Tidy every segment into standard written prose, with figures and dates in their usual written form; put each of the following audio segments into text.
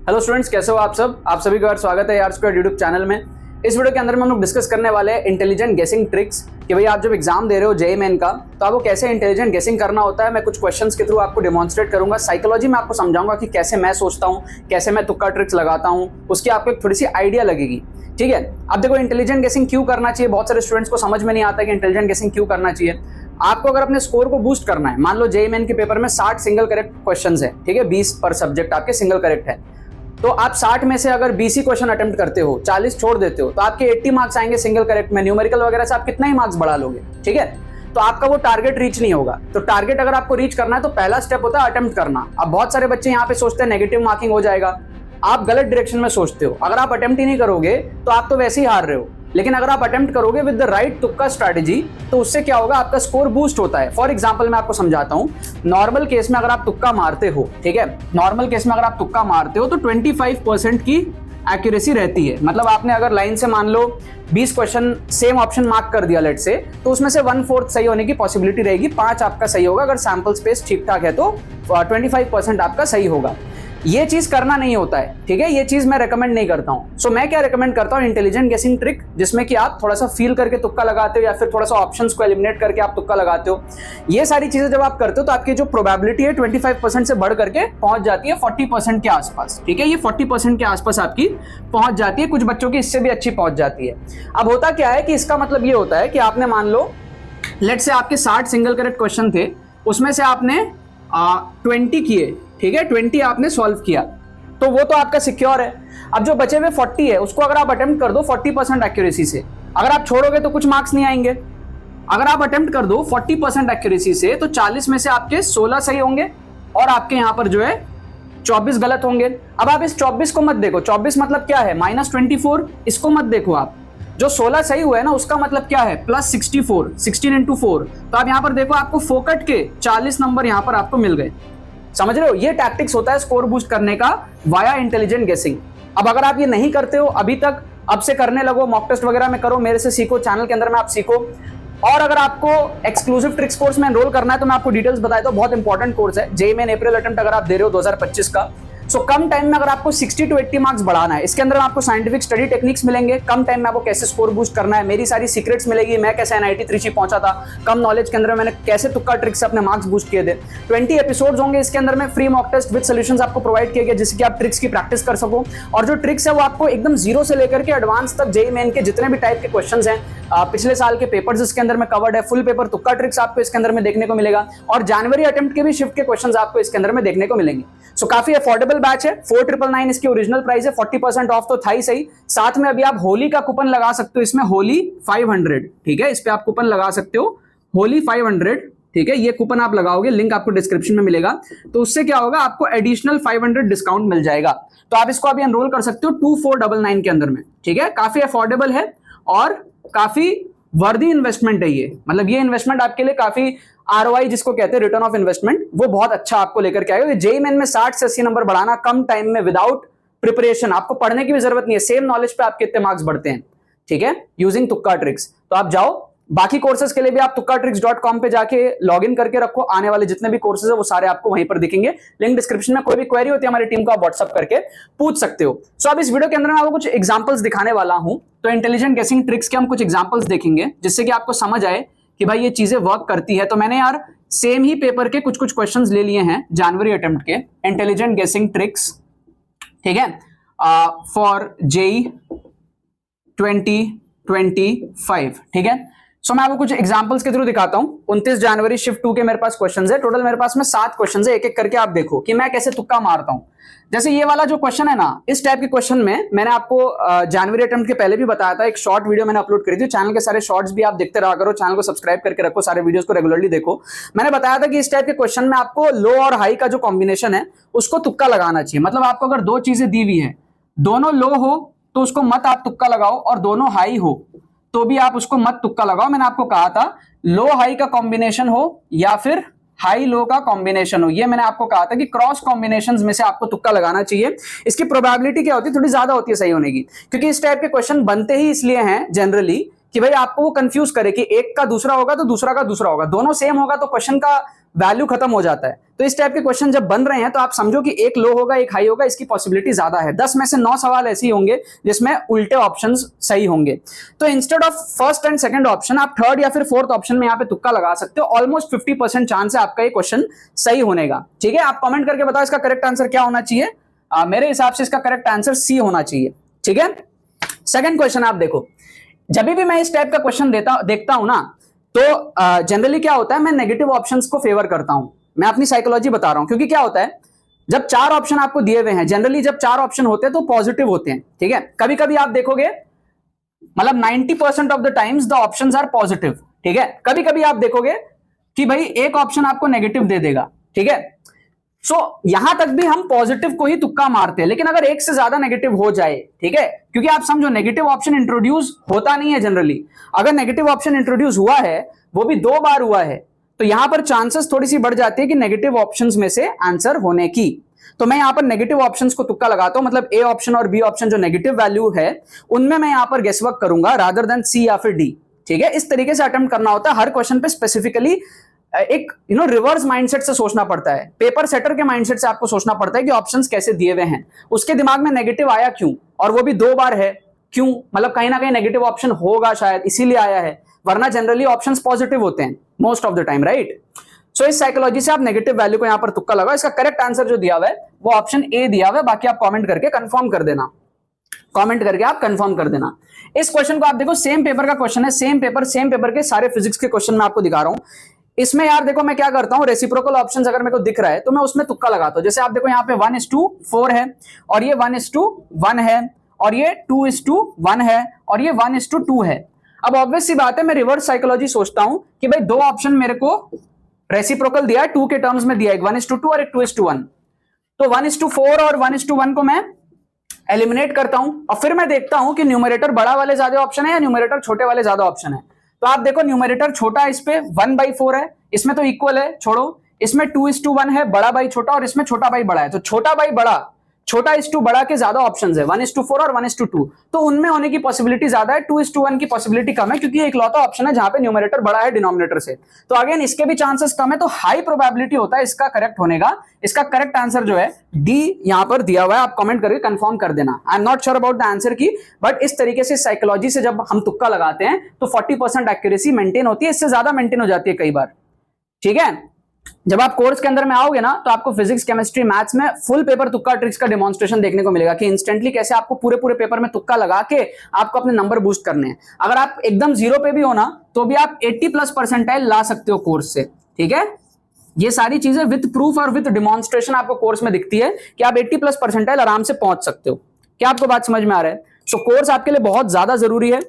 Hello students, कैसे हो आप सब? आप सभी का स्वागत है यार स्क्वायर यूट्यूब चैनल में। इस वीडियो के अंदर में हम लोग डिस्कस करने वाले हैं इंटेलिजेंट गेसिंग ट्रिक्स कि भाई आप जब एग्जाम दे रहे हो जेईई मेन का तो आपको कैसे इंटेलिजेंट गेसिंग करना होता है। मैं कुछ क्वेश्चंस के थ्रू आपको डेमोन्स्ट्रेट करूंगा, साइकोलॉजी में आपको समझाऊंगा कि कैसे मैं सोचता हूं, कैसे मैं तुक्का ट्रिक्स लगाता हूं, उसकी आपको एक थोड़ी सी आइडिया लगेगी। ठीक है, अब देखो इंटेलिजेंट गेसिंग क्यों करना चाहिए। बहुत सारे स्टूडेंट्स को समझ में नहीं आता कि इंटेलिजेंट गेसिंग क्यों करना चाहिए। आपको अगर अपने स्कोर को बूस्ट करना है, मान लो जेईई मेन के पेपर में 60 सिंगल करेक्ट क्वेश्चंस है, ठीक है, 20 पर सब्जेक्ट आपके सिंगल करेक्ट है, तो आप 60 में से अगर 20 ही क्वेश्चन अटेम्प्ट करते हो, 40 छोड़ देते हो, तो आपके 80 मार्क्स आएंगे सिंगल करेक्ट में। न्यूमेरिकल वगैरह से आप कितना ही मार्क्स बढ़ा लोगे, ठीक है, तो आपका वो टारगेट रीच नहीं होगा। तो टारगेट अगर आपको रीच करना है तो पहला स्टेप होता है अटेम्प्ट करना। अब बहुत सारे बच्चे यहाँ पे सोचते हैं नेगेटिव मार्किंग हो जाएगा, आप गलत डायरेक्शन में सोचते हो। अगर आप अटेम्प्ट ही नहीं करोगे तो आप तो वैसे ही हार रहे हो, लेकिन अगर आप अटेम्प्ट करोगे विद द राइट तुक्का स्ट्रैटेजी तो उससे क्या होगा, आपका स्कोर बूस्ट होता है। फॉर एग्जांपल मैं आपको समझाता हूं। नॉर्मल केस में अगर आप तुक्का मारते हो, ठीक है, नॉर्मल केस में अगर आप तुक्का मारते हो तो 25% की एक्यूरेसी रहती है। मतलब आपने अगर लाइन से मान लो 20 क्वेश्चन सेम ऑप्शन मार्क कर दिया लेट से, तो उसमें से 1/4 सही होने की पॉसिबिलिटी रहेगी, 5 आपका सही होगा। अगर सैंपल स्पेस ठीक ठाक है तो 25% आपका सही होगा। ये चीज करना नहीं होता है, ठीक है, ये चीज मैं रेकमेंड नहीं करता हूं। सो मैं क्या रेकमेंड करता हूं, इंटेलिजेंट गेसिंग ट्रिक, जिसमें कि आप थोड़ा सा फील करके तुक्का लगाते हो या फिर थोड़ा सा ऑप्शंस को एलिमिनेट करके आप तुक्का लगाते हो। ये सारी चीजें जब आप करते हो तो आपकी जो प्रोबेबिलिटी है 25% से बढ़ करके पहुंच जाती है 40% के आसपास। ठीक है, ये 40% के आसपास आपकी पहुंच जाती है, कुछ बच्चों की इससे भी अच्छी पहुंच जाती है। अब होता क्या है कि इसका मतलब ये होता है कि आपने मान लो लेट से आपके 60 सिंगल करेक्ट क्वेश्चन थे, उसमें से आपने 20 किए, ठीक है, 20 आपने सॉल्व किया, तो वो तो आपका सिक्योर है। अब जो बचे हुए 40 है उसको अगर आप अटेम्प्ट कर दो 40% एक्यूरेसी से, अगर आप छोड़ोगे तो कुछ मार्क्स नहीं आएंगे। अगर आप अटेम्प्ट कर दो 40% एक्यूरेसी से तो 40 में से आपके 16 सही होंगे और आपके यहां पर जो है 24 गलत होंगे। अब आप इस 24 को मत देखो, 24 मतलब क्या है -24, इसको मत देखो आप। जो 16 सही हुआ है ना उसका मतलब क्या है +64, 16 × 4। तो आप यहां पर देखो, आपको फोकट के 40 नंबर यहां पर आपको मिल गए। समझ रहे हो, ये टैक्टिक्स होता है स्कोर बूस्ट करने का वाया इंटेलिजेंट गेसिंग। अब अगर आप ये नहीं करते हो अभी तक, अब से करने लगो, मॉक टेस्ट वगैरह में करो, मेरे से सीखो, चैनल के अंदर में आप सीखो। और अगर आपको एक्सक्लूसिव ट्रिक्स कोर्स में एनरोल करना है तो मैं आपको डिटेल्स बताया तो बहुत इंपॉर्टेंट कोर्स है। जेईई मेन अप्रैल अटेम्प्ट अगर आप दे रहे हो 2025 का, सो कम टाइम में अगर आपको 60 to 80 मार्क्स बढ़ाना है, इसके अंदर आपको साइंटिफिक स्टडी टेक्निक्स मिलेंगे, कम टाइम में आपको कैसे स्कोर बूस्ट करना है, मेरी सारी सीक्रेट्स मिलेगी, मैं कैसे NIT त्रिची पहुंचा था कम नॉलेज के अंदर, मैंने कैसे तुक्का ट्रिक्स से अपने मार्क्स बूस्ट किए थे। 20 एपिसोड्स होंगे इसके अंदर में, free mock test with solutions आपको प्रोवाइड किए गए जिससे कि आप ट्रिक्स की प्रैक्टिस कर सको। और जो ट्रिक्स है वो आपको एकदम जीरो से लेकर के एडवांस तक जेईई मेन के जितने भी टाइप के क्वेश्चंस हैं, पिछले साल के पेपर्स इसके अंदर में कवर्ड है, फुल पेपर तुक्का ट्रिक्स आपको इसके अंदर में देखने को मिलेगा, और जनवरी अटेम्प्ट के भी शिफ्ट के क्वेश्चंस आपको इसके अंदर में देखने को मिलेंगे। सो काफी अफोर्डेबल बैच है, 4999 इसकी ओरिजिनल प्राइस है, 40% ऑफ तो था ही सही, साथ में अभी आप होली का कूपन लगा सकते हो, इसमें होली 500, ठीक है, इस पे आप कूपन लगा सकते हो होली 500, ठीक है, ये कूपन आप लगाओगे, लिंक आपको डिस्क्रिप्शन में मिलेगा, तो उससे क्या होगा, आपको एडिशनल 500 डिस्काउंट मिल जाएगा। तो आप इसको अभी एनरोल कर सकते हो 2499 के अंदर में, ठीक है, काफी अफोर्डेबल है और काफी वर्दी इन्वेस्टमेंट है ये। मतलब ये इन्वेस्टमेंट आपके लिए काफी ROI जिसको कहते हैं, रिटर्न ऑफ इन्वेस्टमेंट, वो बहुत अच्छा आपको लेकर के आएगा। जेईई मेन में 60 से 80 नंबर बढ़ाना कम टाइम में विदाउट प्रिपरेशन, आपको पढ़ने की भी जरूरत नहीं है, सेम नॉलेज पे आपके इतने मार्क्स बढ़ते हैं, ठीक है, यूजिंग तुक्का ट्रिक्स। तो आप जाओ, बाकी कोर्सेज के लिए भी आप tukkatricks.com पे जाके लॉग इन करके रखो, आने वाले जितने भी कोर्सेज है वो सारे आपको वहीं पर दिखेंगे, लिंक डिस्क्रिप्शन में। कोई भी क्वेरी होती है हमारी टीम को आप व्हाट्सअप करके पूछ सकते हो। सो अब इस वीडियो के अंदर मैं आपको कुछ एग्जांपल्स दिखाने वाला हूं, तो इंटेलिजेंट गेसिंग ट्रिक्स के हम कुछ एग्जांपल्स देखेंगे जिससे कि आपको समझ आए कि भाई ये चीजें वर्क करती है। तो मैंने यार सेम ही पेपर के कुछ क्वेश्चंस ले लिए हैं जनवरी अटेम्प्ट के, इंटेलिजेंट गेसिंग ट्रिक्स, ठीक है, फॉर जेईई 2025, ठीक है। सो मैं आपको कुछ एग्जांपल्स के थ्रू दिखाता हूं। 29 जनवरी शिफ्ट 2 के मेरे पास क्वेश्चंस है, टोटल मेरे पास में 7 क्वेश्चंस है, एक एक करके आप देखो कि मैं कैसे तुक्का मारता हूं। जैसे ये वाला जो क्वेश्चन है ना, इस टाइप के क्वेश्चन में मैंने आपको जनवरी अटेम्प्ट के पहले भी बताया था, एक शॉर्ट वीडियो मैंने अपलोड करी थी। चैनल के सारे शॉर्ट्स भी आप देखते रहा करो, चैनल को सब्सक्राइब करके रखो, सारे वीडियोस को रेगुलरली देखो। मैंने बताया था कि इस टाइप के क्वेश्चन में आपको लो और हाई का जो कॉम्बिनेशन है उसको तुक्का लगाना चाहिए। मतलब आपको अगर दो चीजें दी हुई है, दोनों लो हो तो उसको मत आप तुक्का लगाओ, और दोनों हाई हो तो भी आप उसको मत तुक्का लगाओ। मैंने आपको कहा था लो हाई का कॉम्बिनेशन हो या फिर हाई लो का कॉम्बिनेशन हो, ये मैंने आपको कहा था कि क्रॉस कॉम्बिनेशंस में से आपको तुक्का लगाना चाहिए। इसकी प्रोबेबिलिटी क्या होती है, थोड़ी ज्यादा होती है सही होने की, क्योंकि इस टाइप के क्वेश्चन बनते ही इसलिए हैं जनरली कि भाई आपको वो कंफ्यूज करे कि एक का दूसरा होगा तो दूसरा का दूसरा होगा, दोनों सेम होगा तो क्वेश्चन का वैल्यू खत्म हो जाता है। तो इस टाइप के क्वेश्चन जब बन रहे हैं तो आप समझो कि एक लो होगा एक हाई होगा, इसकी पॉसिबिलिटी ज्यादा है। 10 में से 9 सवाल ऐसे ही होंगे जिसमें उल्टे ऑप्शंस सही होंगे। तो instead of first and second option आप थर्ड या फिर फोर्थ ऑप्शन में यहाँ पे तुक्का लगा सकते हो। ऑलमोस्ट 50% चांस है आपका ये क्वेश्चन सही होने का। ठीक है, आप कमेंट करके बताओ इसका करेक्ट आंसर क्या होना चाहिए। मेरे हिसाब से इसका करेक्ट आंसर सी होना चाहिए। ठीक है, सेकंड क्वेश्चन आप देखो, जब भी मैं इस टाइप का क्वेश्चन देखता हूं ना तो जनरली क्या होता है, मैं नेगेटिव ऑप्शंस को फेवर करता हूं। मैं अपनी साइकोलॉजी बता रहा हूं, क्योंकि क्या होता है जब 4 ऑप्शन आपको दिए हुए हैं, जनरली जब 4 ऑप्शन होते हैं तो पॉजिटिव होते हैं। ठीक है, कभी कभी आप देखोगे मतलब 90% of the times the options are positive. ठीक है, कभी कभी आप देखोगे कि भाई एक ऑप्शन आपको नेगेटिव दे देगा। ठीक है, सो यहां तक भी हम पॉजिटिव को ही तुक्का मारते हैं, लेकिन अगर एक से ज्यादा नेगेटिव हो जाए, ठीक है, क्योंकि आप समझो नेगेटिव ऑप्शन इंट्रोड्यूस होता नहीं है जनरली। अगर नेगेटिव ऑप्शन इंट्रोड्यूस हुआ है, वो भी 2 बार हुआ है, तो यहां पर चांसेस थोड़ी सी बढ़ जाती है कि नेगेटिव ऑप्शंस में से आंसर होने की। तो मैं यहां पर नेगेटिव ऑप्शंस को तुक्का लगाता हूं, मतलब ए ऑप्शन और बी ऑप्शन जो नेगेटिव वैल्यू है उनमें मैं यहां पर गेसवर्क करूंगा रादर देन सी या फिर डी। ठीक है, इस तरीके से अटेम्प्ट करना होता है। हर क्वेश्चन पे स्पेसिफिकली एक रिवर्स माइंडसेट से सोचना पड़ता है। पेपर सेटर के माइंडसेट से आपको सोचना पड़ता है कि ऑप्शंस कैसे दिए हुए हैं, उसके दिमाग में नेगेटिव आया क्यों, और वो भी 2 बार है क्यों, मतलब कहीं ना कहीं नेगेटिव ऑप्शन होगा शायद इसीलिए आया है, वरना जनरली ऑप्शंस पॉजिटिव होते हैं most of the time, right. So इस साइकोलॉजी से आप नेगेटिव वैल्यू को यहां पर तुक्का लगाओ। इसका करेक्ट आंसर जो दिया हुआ है वो ऑप्शन ए दिया हुआ है, बाकी आप कॉमेंट करके कंफर्म कर देना, कमेंट करके आप कंफर्म कर देना। इस क्वेश्चन को आप देखो, सेम पेपर का क्वेश्चन है, सेम पेपर के सारे फिजिक्स के क्वेश्चन मैं आपको दिखा रहा हूं। इसमें यार देखो मैं क्या करता हूं, रेसिप्रोकल ऑप्शंस अगर मेरे को दिख रहा है तो मैं उसमें तुक्का लगाता हूं। जैसे आप देखो यहाँ पे 1:4 है, और ये 1:1 है, और ये 2:1 है, और ये 1:2 है। अब ऑब्वियस सी बात है, मैं रिवर्स साइकोलॉजी सोचता हूं कि भाई 2 ऑप्शन मेरे को रेसिप्रोकल दिया है, 2 के टर्म्स में दिया है, 1:2 और एक 2:1। तो 1:4 और 1:1 को मैं एलिमिनेट करता हूं, और फिर मैं देखता हूं कि न्यूमरेटर बड़ा वाले ज्यादा ऑप्शन है या न्यूमरेटर छोटे वाले ज्यादा ऑप्शन है। तो आप देखो न्यूमरेटर छोटा है, इस पे 1/4 है, इसमें तो इक्वल है, छोड़ो, इसमें 2:1 है, बड़ा बाई छोटा, और इसमें छोटा बाई बड़ा है। तो छोटा बाई बड़ा, छोटा इस टू बड़ा के ज्यादा ऑप्शंस है, 1:4 और 1:2, तो उनमें होने की पॉसिबिलिटी ज्यादा है, 2:1 की पॉसिबिलिटी कम है, क्योंकि एक लौता ऑप्शन है जहां पे न्यूमरेटर बड़ा है डिनोमिनेटर से। तो अगेन इसके भी चांसेस कम है, तो हाई प्रोबेबिलिटी होता है इसका करेक्ट होने का। इसका करेक्ट आंसर जो है डी यहां पर दिया हुआ है, आप कमेंट करके कंफर्म कर देना। I am not sure about the answer की, बट इस तरीके से साइकोलॉजी से जब हम तुक्का लगाते हैं तो 40% एक्यूरेसी मेंटेन होती है, इससे ज्यादा मेंटेन हो जाती है कई बार। ठीक है, जब आप कोर्स के अंदर में आओगे ना तो आपको फिजिक्स, केमिस्ट्री, मैथ्स में फुल पेपर तुक्का ट्रिक्स का डेमोन्स्ट्रेशन देखने को मिलेगा कि इंस्टेंटली कैसे आपको पूरे पूरे पेपर में तुक्का लगा के आपको अपने नंबर बूस्ट करने हैं। अगर आप एकदम 0 पे भी हो ना तो भी आप 80+ परसेंटाइल ला सकते हो कोर्स से। ठीक है, ये सारी चीजें विद प्रूफ और विद डेमोन्स्ट्रेशन आपको कोर्स में दिखती है कि आप 80+ परसेंटाइल आराम से पहुंच सकते हो। क्या आपको बात समझ में आ रहा है? सो कोर्स आपके लिए बहुत ज्यादा जरूरी है।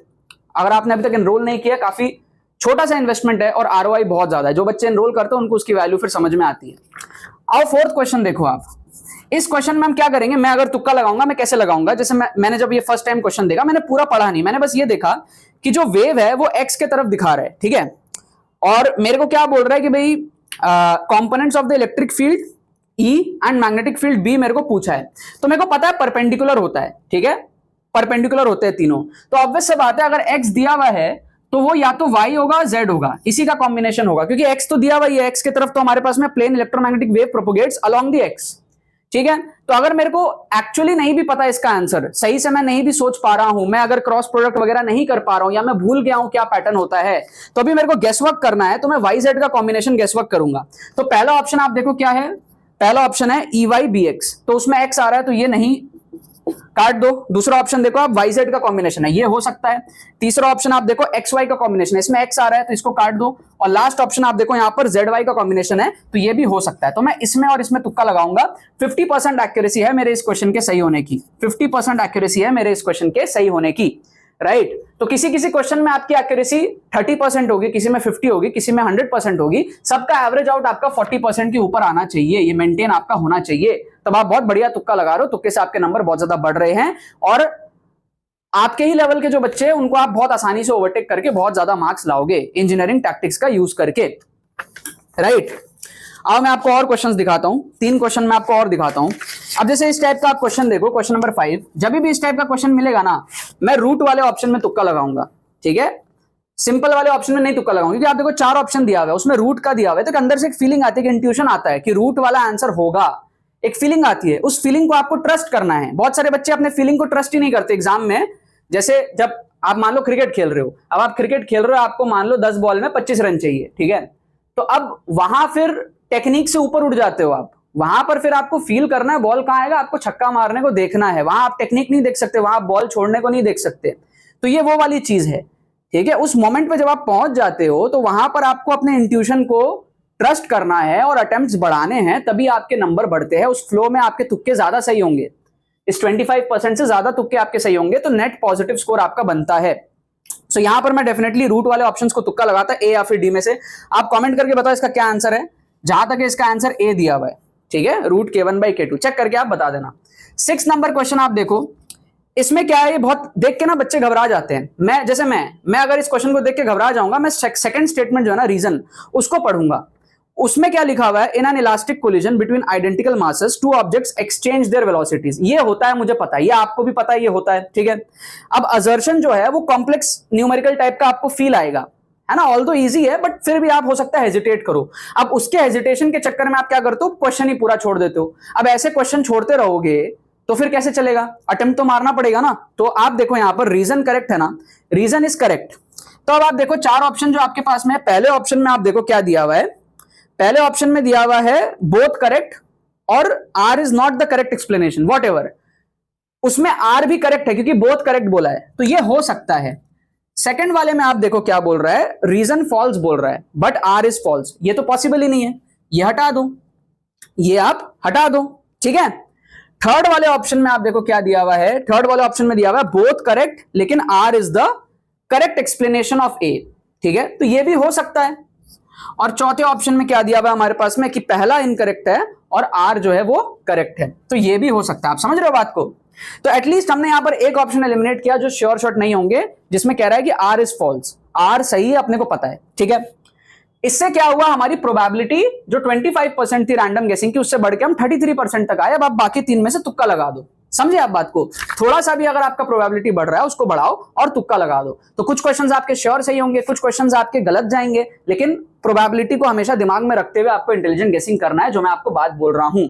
अगर आपने अभी तक एनरोल नहीं किया, काफी छोटा सा इन्वेस्टमेंट है और आरओआई बहुत ज्यादा है। जो बच्चे एनरोल करते हैं उनको उसकी वैल्यू फिर समझ में आती है। आओ फोर्थ क्वेश्चन देखो आप। इस क्वेश्चन में हम क्या करेंगे, मैं अगर तुक्का लगाऊंगा, मैं कैसे लगाऊंगा, जैसे मैंने जब ये फर्स्ट टाइम क्वेश्चन देखा, मैंने पूरा पढ़ा नहीं, मैंने बस ये देखा कि जो वेव है वो एक्स के तरफ दिखा रहा है। ठीक है, और मेरे को क्या बोल रहा है कि भाई components of the electric field E and magnetic field B मेरे को पूछा है। तो मेरे को पता है परपेंडिकुलर होता है। ठीक है, परपेंडिकुलर होते हैं तीनों। तो ऑब्वियस से बात है, अगर एक्स दिया हुआ है तो वो या तो y होगा z होगा, इसी का कॉम्बिनेशन होगा, क्योंकि x तो दिया हुआ है, x की तरफ तो हमारे पास में plane electromagnetic wave propagates along the x। ठीक है, तो अगर मेरे को एक्चुअली नहीं भी पता इसका आंसर, सही से मैं नहीं भी सोच पा रहा हूं, मैं अगर क्रॉस प्रोडक्ट वगैरह नहीं कर पा रहा हूं, या मैं भूल गया हूं क्या पैटर्न होता है, तो अभी मेरे को गेसवर्क करना है, तो मैं YZ का कॉम्बिनेशन गेसवर्क करूंगा। तो पहला ऑप्शन आप देखो क्या है, पहला ऑप्शन है EY/BX, तो उसमें x आ रहा है तो ये नहीं, काट दो। दूसरा ऑप्शन देखो आप, YZ का कॉम्बिनेशन है, ये हो सकता है। तीसरा ऑप्शन आप देखो XY का कॉम्बिनेशन है, इसमें x आ रहा है तो इसको काट दो। और लास्ट ऑप्शन आप देखो यहाँ पर ZY का कॉम्बिनेशन है, तो ये भी हो सकता है। तो मैं इसमें और इसमें तुक्का लगाऊंगा। 50% एक्यूरेसी है मेरे इस क्वेश्चन के सही होने की, 50% एक्यूरेसी है मेरे इस क्वेश्चन के सही होने की, राइट। तो किसी किसी क्वेश्चन में आपकी एक्यूरेसी 30% होगी, किसी में 50 होगी, किसी में 100% होगी। सबका एवरेज आउट आपका 40% के ऊपर आना चाहिए, ये मेंटेन आपका होना चाहिए। तब आप बहुत बढ़िया तुक्का लगा रहे हो, तुक्के से आपके नंबर बहुत ज्यादा बढ़ रहे हैं, और आपके ही लेवल के जो बच्चे हैं उनको आप बहुत आसानी से ओवरटेक करके बहुत ज्यादा मार्क्स लाओगे इंजीनियरिंग टैक्टिक्स का यूज करके, राइट। अब मैं आपको और क्वेश्चंस दिखाता हूं, 3 क्वेश्चन मैं आपको और दिखाता हूं। अब जैसे इस टाइप का आप क्वेश्चन देखो, क्वेश्चन नंबर 5, जब भी इस टाइप का क्वेश्चन मिलेगा ना, मैं रूट वाले ऑप्शन में तुक्का लगाऊंगा। ठीक है, सिंपल वाले ऑप्शन में नहीं तुक्का लगाऊंगा, क्योंकि आप देखो 4 ऑप्शन दिया हुआ है, उसमें रूट का दिया हुआ है, तो अंदर से एक फीलिंग आती है, इंट्यूशन आता है कि रूट वाला आंसर होगा, एक फीलिंग आती है, उस फीलिंग को आपको ट्रस्ट करना है। बहुत सारे बच्चे अपने फीलिंग को ट्रस्ट ही नहीं करते एग्जाम में। जैसे जब आप मान लो क्रिकेट खेल रहे हो, अब आप क्रिकेट खेल रहे हो, आपको मान लो 10 बॉल में 25 रन चाहिए, ठीक है, तो अब वहां फिर टेक्निक से ऊपर उठ जाते हो आप, वहां पर फिर आपको फील करना है बॉल कहां आएगा, आपको छक्का मारने को देखना है, वहां आप टेक्निक नहीं देख सकते, वहां आप बॉल छोड़ने को नहीं देख सकते। तो ये वो वाली चीज है, ठीक है। उस मोमेंट पे जब आप पहुंच जाते हो तो वहां पर आपको अपने इंट्यूशन को ट्रस्ट करना है और अटेम्प्ट्स बढ़ाने हैं, तभी आपके नंबर बढ़ते हैं। उस फ्लो में आपके तुक्के ज्यादा सही होंगे, इस 25% से ज्यादा तुक्के आपके सही होंगे, तो नेट पॉजिटिव स्कोर आपका बनता है। सो यहां पर मैं डेफिनेटली रूट वाले ऑप्शंस को तुक्का लगाता, ए या फिर डी में से। आप कमेंट करके बताओ इसका क्या आंसर है। जहां तक इसका आंसर ए दिया हुआ है, ठीक है, रूट k1/k2 चेक करके आप बता देना। 6 नंबर क्वेश्चन आप देखो, इसमें क्या है, ये बहुत देख के ना बच्चे घबरा जाते हैं। मैं अगर इस क्वेश्चन को देख के घबरा जाऊंगा, मैं सेकंड स्टेटमेंट जो है ना, रीजन, उसको पढ़ूंगा। उसमें क्या लिखा हुआ है, in an elastic collision between identical masses two objects exchange there velocities. ये होता है, मुझे पता है, ये आपको भी पता है, ये होता है, ठीक है। अब असर्शन जो है वो कॉम्प्लेक्स न्यूमेरिकल टाइप का आपको फील आएगा, है ना, ऑल्दो इजी है, बट फिर भी आप हो सकता है हेजिटेट करो। अब उसके हेजिटेशन के चक्कर में आप क्या करते हो, क्वेश्चन ही पूरा छोड़ देते हो। अब ऐसे क्वेश्चन छोड़ते रहोगे तो फिर कैसे चलेगा, अटेम्प्ट तो मारना पड़ेगा ना। तो आप देखो यहां पर रीजन करेक्ट है ना, रीजन इज करेक्ट। तो अब आप देखो 4 ऑप्शन जो आपके पास में है, पहले ऑप्शन में आप देखो क्या दिया हुआ है, पहले ऑप्शन में दिया हुआ है बोथ करेक्ट और R is not the correct explanation, whatever. उसमें आर भी करेक्ट है क्योंकि बोथ करेक्ट बोला है, तो ये हो सकता है। सेकंड वाले में आप देखो क्या बोल रहा है, रीजन फॉल्स बोल रहा है, बट आर इज फॉल्स, ये तो पॉसिबल ही नहीं है, ये हटा दो, ये आप हटा दो, ठीक है। थर्ड वाले ऑप्शन में आप देखो क्या दिया हुआ है, थर्ड वाले ऑप्शन में दिया हुआ है बोथ करेक्ट, लेकिन R is the correct explanation of A, ठीक है, तो ये भी हो सकता है। और चौथे ऑप्शन में क्या दिया हुआ है हमारे पास में कि पहला इनकरेक्ट है और आर जो है वो करेक्ट है, तो ये भी हो सकता है। आप समझ रहे हो बात को। तो एटलीस्ट हमने यहां पर एक ऑप्शन एलिमिनेट किया जो श्योर शॉट नहीं होंगे, जिसमें कह रहा है कि आर इज फॉल्स, आर सही है, अपने को पता है, ठीक है। इससे क्या हुआ, हमारी प्रोबेबिलिटी जो 25% थी रैंडम गेसिंग की, उससे बढ़ के हम 33% तक आए। अब आप बाकी 3 में से तुक्का लगा दो, समझे आप बात को। थोड़ा सा भी अगर आपका प्रोबेबिलिटी बढ़ रहा है उसको बढ़ाओ और तुक्का लगा दो, तो कुछ क्वेश्चंस आपके श्योर सही होंगे, कुछ क्वेश्चंस आपके गलत जाएंगे, लेकिन प्रोबेबिलिटी को हमेशा दिमाग में रखते हुए आपको इंटेलिजेंट गेसिंग करना है, जो मैं आपको बात बोल रहा हूं,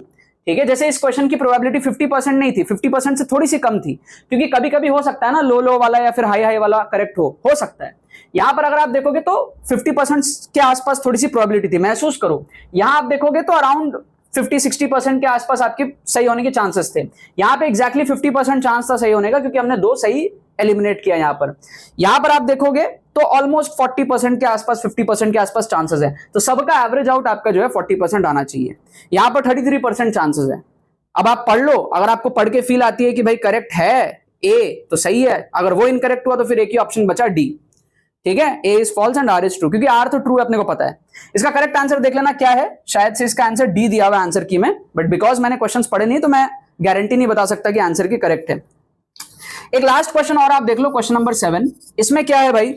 ठीक है। जैसे इस क्वेश्चन की प्रोबेबिलिटी 50% नहीं थी, 50% से थोड़ी सी कम थी, क्योंकि कभी कभी हो सकता है ना लो वाला या फिर हाई वाला करेक्ट हो सकता है। यहां पर अगर आप देखोगे तो 50% के आसपास थोड़ी सी प्रोबेबिलिटी थी, महसूस करो। यहां आप देखोगे तो अराउंड 50-60% के आसपास आपके सही होने के चांसेस थे। यहां पे एग्जैक्टली 50% चांस था सही होने का, क्योंकि हमने 2 सही एलिमिनेट किया। यहां पर आप देखोगे तो ऑलमोस्ट 40% के आसपास, 50% के आसपास चांसेस है, तो सबका एवरेज आउट आपका जो है 40% आना चाहिए। यहां पर 33% चांसेस है। अब आप पढ़ लो, अगर आपको पढ़ के फील आती है कि भाई करेक्ट है ए तो सही है, अगर वो इनकरेक्ट हुआ तो फिर एक ही ऑप्शन बचा डी, ठीक है, A is false and R is true, क्योंकि आर तो ट्रू है, अपने को पता है। इसका करेक्ट आंसर देख लेना क्या है, शायद से इसका आंसर डी दिया हुआ आंसर की में, बट बिकॉज मैंने क्वेश्चंस पढ़े नहीं तो मैं गारंटी नहीं बता सकता कि आंसर की करेक्ट है। एक लास्ट क्वेश्चन और आप देख लो, क्वेश्चन नंबर 7। इसमें क्या है भाई,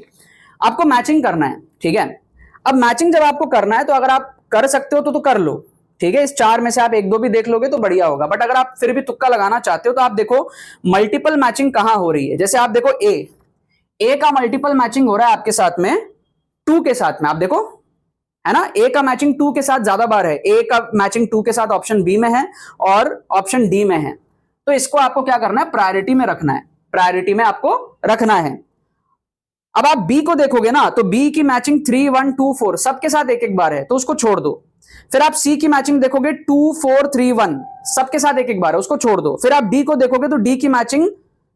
आपको मैचिंग करना है, ठीक है। अब मैचिंग जब आपको करना है तो अगर आप कर सकते हो तो कर लो, ठीक है। इस 4 में से आप 1-2 भी देख लोगे तो बढ़िया होगा, बट अगर आप फिर भी तुक्का लगाना चाहते हो तो आप देखो मल्टीपल मैचिंग कहां हो रही है। जैसे आप देखो ए का मल्टीपल मैचिंग हो रहा है आपके साथ में 2 के साथ में, आप देखो, है ना, ए का मैचिंग 2 के साथ ज्यादा बार है, ए का मैचिंग 2 के साथ ऑप्शन बी में है और ऑप्शन डी में है। तो इसको आपको क्या करना है, प्रायोरिटी में रखना है, प्रायोरिटी में आपको रखना है। अब आप बी को देखोगे ना, तो बी की मैचिंग 3, 1, 2, 4 सबके साथ एक बार है, तो उसको छोड़ दो। फिर आप सी की मैचिंग देखोगे 2, 4, 3, 1 सबके साथ एक बार है, उसको छोड़ दो। फिर आप डी को देखोगे तो डी की मैचिंग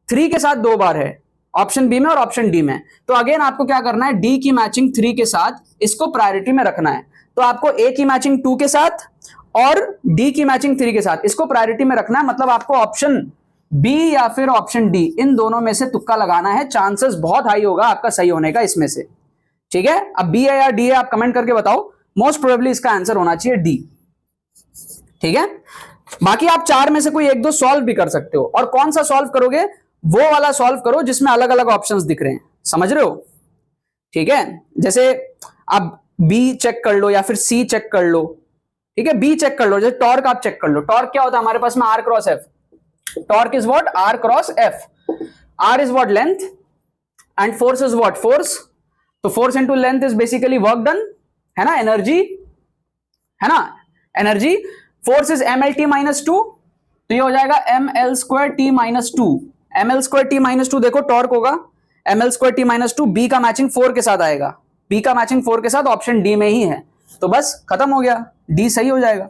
3 के साथ 2 बार है, ऑप्शन बी में और ऑप्शन डी में। तो अगेन आपको क्या करना है, डी की मैचिंग 3 के साथ इसको प्रायोरिटी में रखना है। तो आपको ए की मैचिंग 2 के साथ और डी की मैचिंग 3 के साथ इसको प्रायोरिटी में रखना है। मतलब आपको ऑप्शन बी या फिर ऑप्शन डी, इन दोनों में से तुक्का लगाना है, चांसेस बहुत हाई होगा आपका सही होने का इसमें से, ठीक है। अब बी है या डी है आप कमेंट करके बताओ, मोस्ट प्रोबेबली इसका आंसर होना चाहिए डी, ठीक है। बाकी आप 4 में से कोई 1-2 सॉल्व भी कर सकते हो, और कौन सा सॉल्व करोगे, वो वाला सॉल्व करो जिसमें अलग अलग ऑप्शंस दिख रहे हैं, समझ रहे हो, ठीक है। जैसे आप बी चेक कर लो या फिर सी चेक कर लो, ठीक है, बी चेक कर लो। जैसे टॉर्क आप चेक कर लो, टॉर्क क्या होता है हमारे पास में, R cross F. Torque is what, R cross F. R is what, length, and force is what, force तो force into length is basically work done, है ना, एनर्जी, है ना, energy. Force is mlt minus 2, तो ये हो जाएगा ml square T minus 2। ml square T minus 2 देखो टॉर्क होगा ml square T minus 2, B का मैचिंग 4 के साथ आएगा, बी का मैचिंग 4 के साथ ऑप्शन डी में ही है, तो बस खत्म हो गया, डी सही हो जाएगा।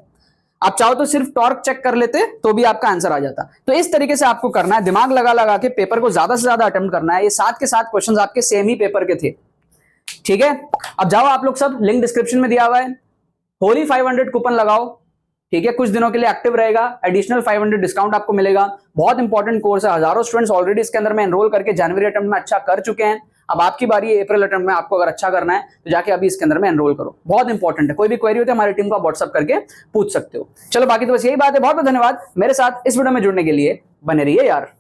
आप चाहो तो सिर्फ टॉर्क चेक कर लेते तो भी आपका आंसर आ जाता। तो इस तरीके से आपको करना है, दिमाग लगा लगा के पेपर को ज्यादा से ज्यादा अटेम्प्ट करना है। ये 7 के 7 क्वेश्चंस आपके सेम ही पेपर के थे, ठीक है। अब जाओ आप लोग सब, लिंक डिस्क्रिप्शन में दिया हुआ है, होली 500 कूपन लगाओ, ठीक है, कुछ दिनों के लिए एक्टिव रहेगा, एडिशनल 500 डिस्काउंट आपको मिलेगा। बहुत इंपॉर्टेंट कोर्स है, हजारों स्टूडेंट्स ऑलरेडी इसके अंदर में एनरोल करके जनवरी अटेम्प्ट में अच्छा कर चुके हैं। अब आपकी बारी है अप्रैल अटेम्प्ट में, आपको अगर अच्छा करना है तो जाके अभी इसके अंदर में एनरोल करो, बहुत इंपॉर्टेंट है। कोई भी क्वेरी होती है हमारी टीम को आप व्हाट्सअप करके पूछ सकते हो। चलो बाकी तो बस यही बात है, बहुत बहुत धन्यवाद मेरे साथ इस वीडियो में जुड़ने के लिए, बने रहिए यार।